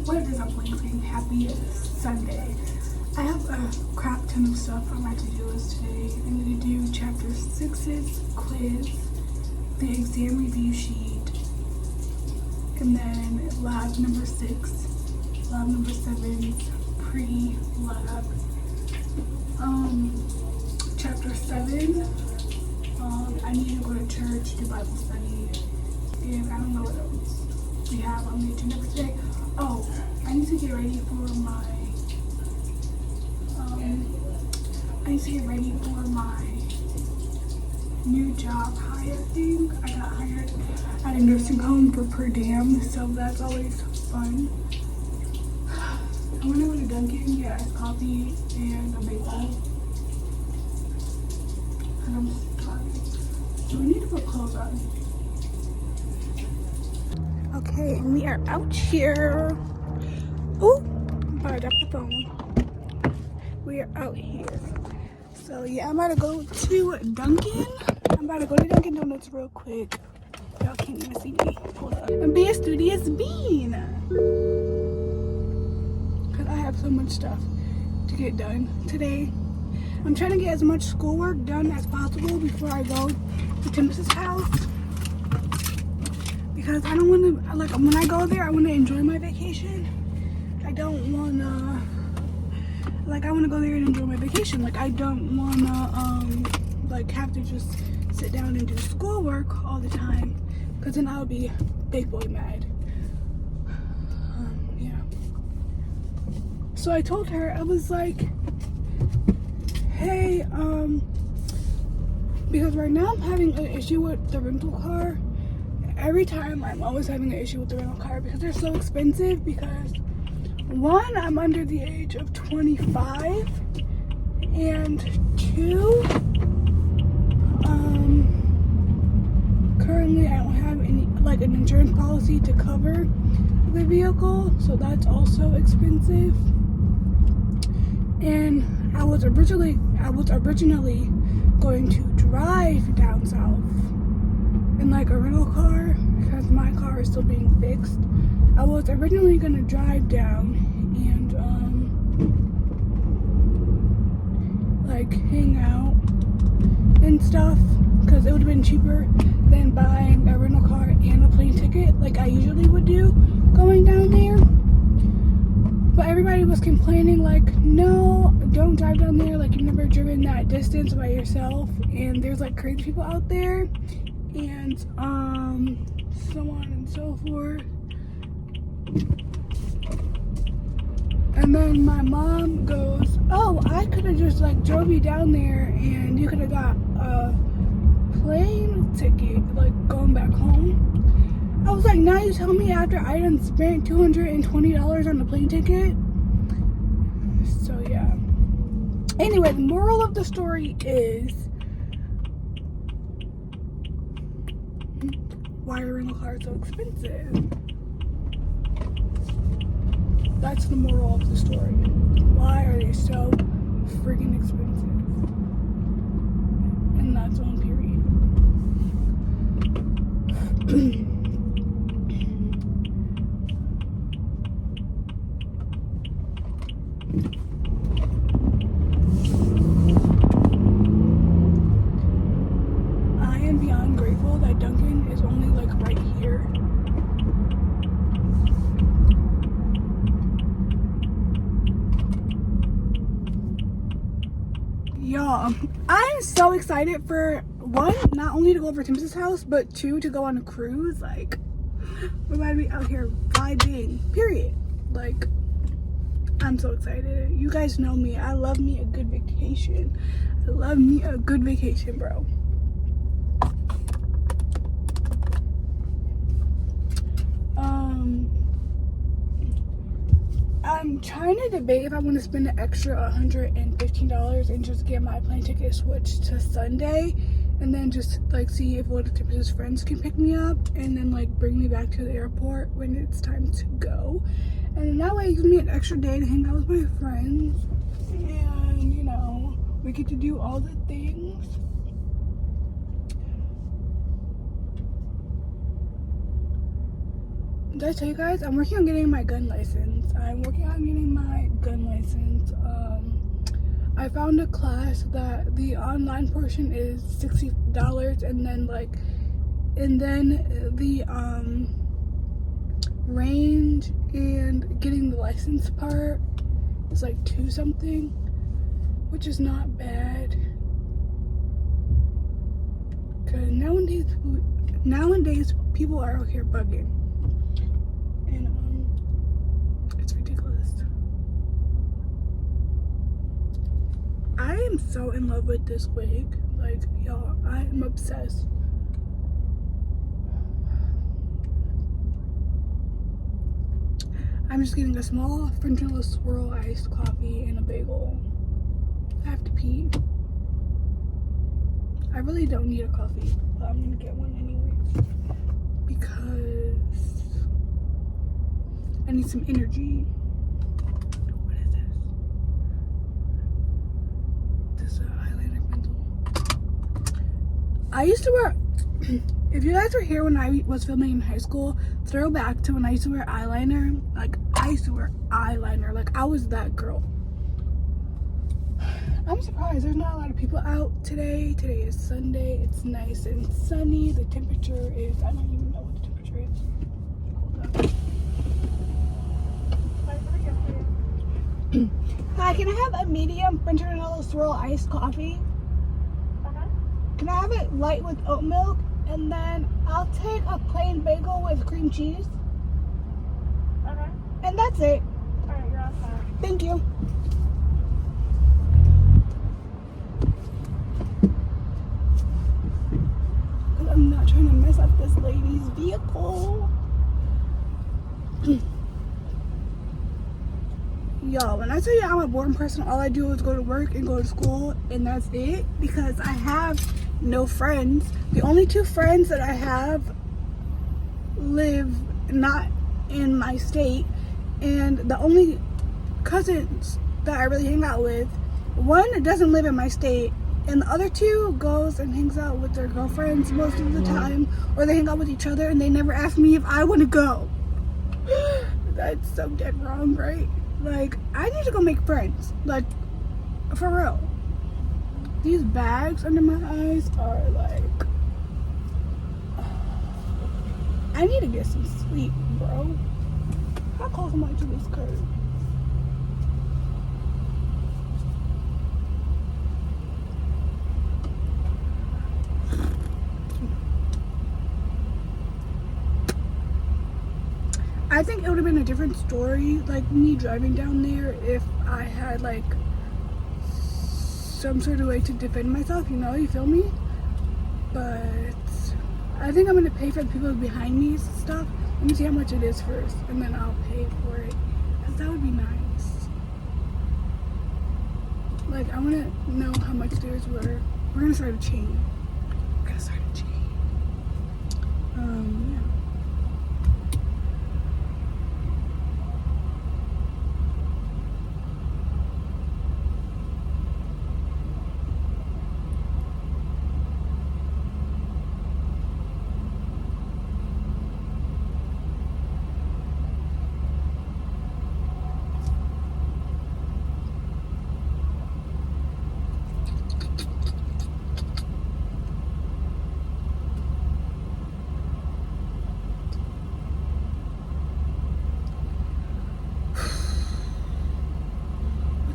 what is up, Lincoln? Happy Sunday. I have a crap ton of stuff on my to-do list today. I'm going to do chapter 6's quiz, the exam review sheet, and then lab number 6, lab number 7's pre-lab. Chapter 7, I need to go to church, do Bible study, and I don't know what else we have on the agenda for today. Oh, I need to get ready for my, new job hire thing. I got hired at a nursing home for per diem, so that's always fun. I'm gonna go to Dunkin', get iced coffee and a bagel. And I'm starving. So we need to put clothes on. Okay, and we are out here. Oh, I dropped the phone. We are out here. So yeah, I'm about to go to Dunkin'. I'm about to go to Dunkin' Donuts real quick. Y'all can't even see me. Hold up. And be a studious bean. Cause I have so much stuff to get done today. I'm trying to get as much schoolwork done as possible before I go to Tim's house. Because I don't want to, like, when I go there, I want to enjoy my vacation. I don't want to, like, I want to go there and enjoy my vacation. Like, I don't want to, like, have to just sit down and do schoolwork all the time. Because then I would be big boy mad. Yeah. So I told her, I was like, hey, because right now I'm having an issue with the rental car. Every time I'm always having an issue with the rental car because they're so expensive. Because one, I'm under the age of 25, and two, currently I don't have any, like, an insurance policy to cover the vehicle, so that's also expensive. And I was originally going to drive down south in, like, a rental car because my car is still being fixed. I was originally gonna drive down and like hang out and stuff because it would have been cheaper than buying a rental car and a plane ticket like I usually would do going down there. But everybody was complaining, like, no, don't drive down there, like, you've never driven that distance by yourself, and there's, like, crazy people out there, and so on and so forth. And then my mom goes, oh, I could have just, like, drove you down there and you could have got a plane ticket, like, going back home. I was like, now you tell me after I done spent $220 on the plane ticket? So, yeah. Anyway, the moral of the story is, why are rental cars so expensive? That's the moral of the story. Why are they so freaking expensive? And that's on period. I am beyond grateful that Dunkin' is only, like, right here. Y'all, I'm so excited for, one, not only to go over to Tim's house, but two, to go on a cruise. Like, we're about to be out here vibing, period. Like, I'm so excited. You guys know me. I love me a good vacation. I love me a good vacation, bro. I'm trying to debate if I want to spend an extra $115 and just get my plane ticket switched to Sunday, and then just, like, see if one of Tiffany's friends can pick me up and then, like, bring me back to the airport when it's time to go. And then that way it gives me an extra day to hang out with my friends, and, you know, we get to do all the things. Did I tell you guys? I'm working on getting my gun license. I found a class that the online portion is $60, and then the range and getting the license part is like $2 something, which is not bad. Cause nowadays people are out here bugging, and it's ridiculous. I am so in love with this wig. Like, y'all, I am obsessed. I'm just getting a small French vanilla swirl iced coffee and a bagel. I have to pee. I really don't need a coffee, but I'm gonna get one anyways because I need some energy. What is this? This is eyeliner pencil. I used to wear, if you guys were here when I was filming in high school, throw back to when I used to wear eyeliner. Like, I used to wear eyeliner. Like, I was that girl. I'm surprised there's not a lot of people out today. Today is Sunday. It's nice and sunny. The temperature is, I don't even know what the temperature is. Hold up. Hi, can I have a medium French vanilla swirl iced coffee? Can I have it light with oat milk? And then I'll take a plain bagel with cream cheese. Okay. And that's it. Alright, you're all set. Thank you. I'm not trying to mess up this lady's vehicle. Y'all, when I tell you I'm a boring person, all I do is go to work and go to school, and that's it, because I have no friends. The only 2 friends that I have live not in my state, and the only cousins that I really hang out with, one doesn't live in my state, and the other 2 goes and hangs out with their girlfriends most of the time, or they hang out with each other, and they never ask me if I want to go. That's so dead wrong, right? Like, I need to go make friends. Like, for real. These bags under my eyes are like, I need to get some sleep, bro. How close am I to this curve? I think it would have been a different story, like me driving down there, if I had like some sort of way to defend myself, you know, you feel me? But I think I'm gonna pay for the people behind me stuff. Let me see how much it is first, and then I'll pay for it, because that would be nice. Like, I wanna know how much theirs were. We're gonna start a chain. Yeah.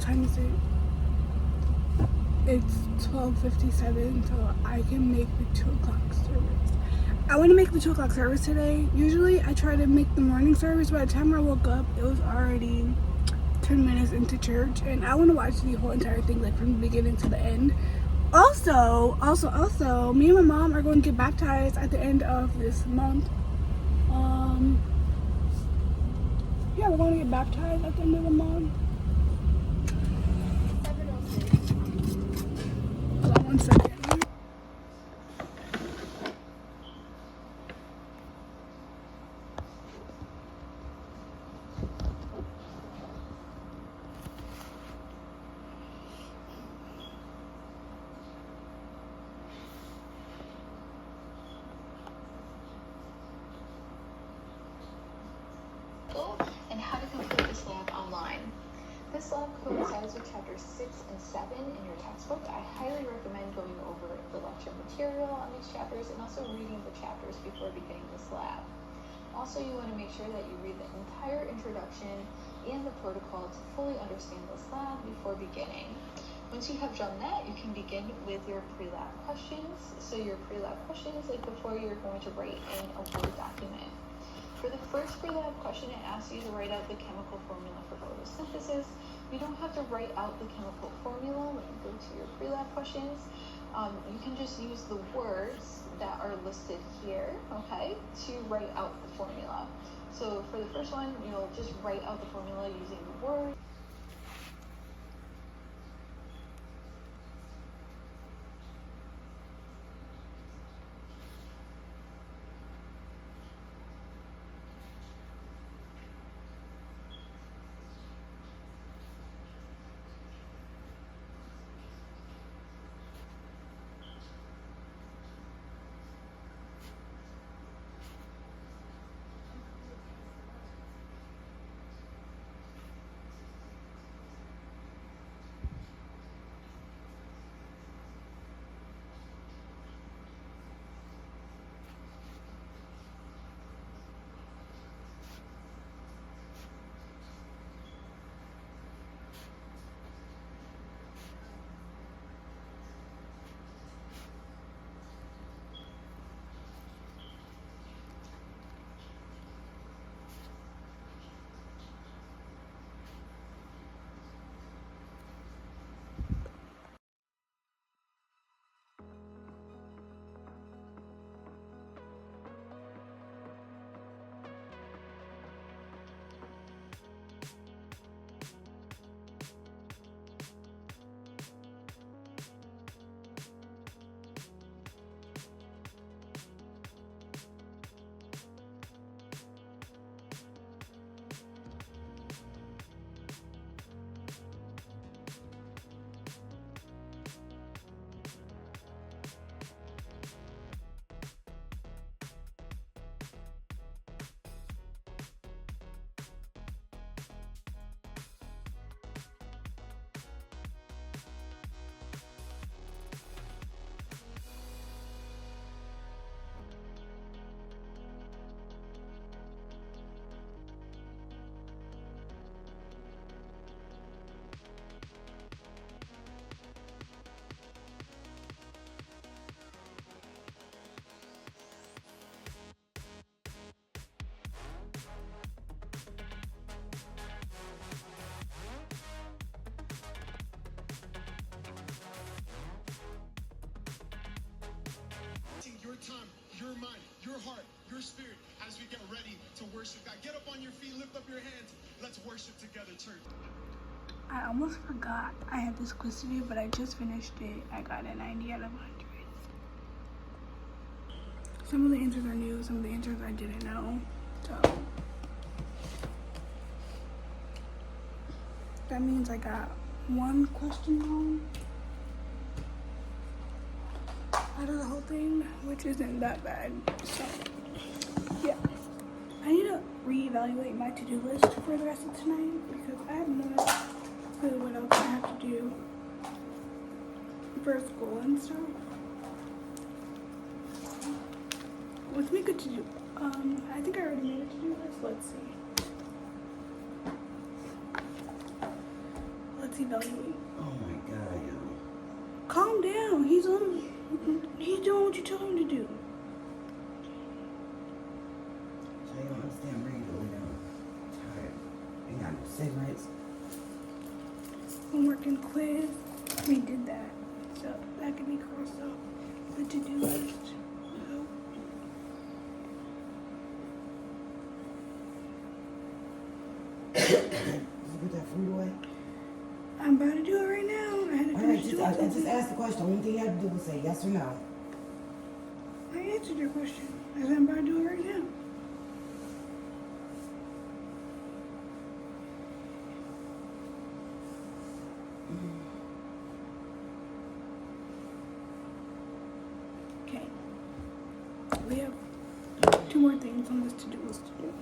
Time is it? It's 12:57, so I can make the 2 o'clock service. I want to make the 2 o'clock service today. Usually I try to make the morning service. By the time I woke up, it was already 10 minutes into church, and I want to watch the whole entire thing, like from the beginning to the end. Also, me and my mom are going to get baptized at the end of this month. Yeah, we're going to get baptized at the end of the month. Hold on 1 second. This lab coincides with chapters 6 and 7 in your textbook. I highly recommend going over the lecture material on these chapters and also reading the chapters before beginning this lab. Also, you want to make sure that you read the entire introduction and the protocol to fully understand this lab before beginning. Once you have done that, you can begin with your pre-lab questions. So your pre-lab questions, like before you're going to write in a Word document. For the first pre-lab question, it asks you to write out the chemical formula for photosynthesis. You don't have to write out the chemical formula when you go to your pre-lab questions. You can just use the words that are listed here, okay, to write out the formula. So for the first one, you'll just write out the formula using the words. Your time, your mind, your heart, your spirit as we get ready to worship God. Get up on your feet, lift up your hands. Let's worship together, church. I almost forgot I had this quiz to do, but I just finished it. I got a 90 out of 100. Some of the answers I knew, some of the answers I didn't know. So that means I got one question wrong out of the whole thing, which isn't that bad. So yeah, I need to reevaluate my to-do list for the rest of tonight because I have no clue what else I have to do for school and stuff. What's me good to do? I think I already made a to-do list. Let's see. Let's evaluate. Oh my God, yo. Calm down. He's doing what you told him to do. So you don't understand where you going now. Tired. Ain't got no cigarettes. Homework and quiz. We did that. So that can be crossed off the to-do list. So, Did you put that fruit away? I'm about to do it right now. I had to Alright, finish I doing just asked the question. The only thing you had to do was say yes or no. I answered your question. I said I'm about to do it right now. Okay. We have 2 more things on this to-do list to do.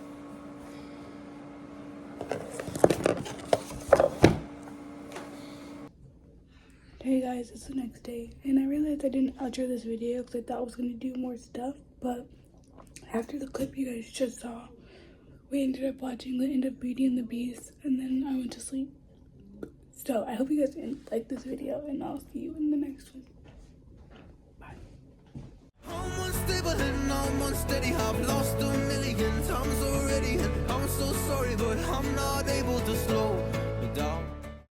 Hey guys, it's the next day, and I realized I didn't outro this video because I thought I was going to do more stuff, but after the clip you guys just saw, we ended up watching the end of Beauty and the Beast, and then I went to sleep. So I hope you guys like this video, and I'll see you in the next one. Bye. I'm unstable and I'm unsteady. I've lost a million times already, and I'm so sorry, but I'm not able to slow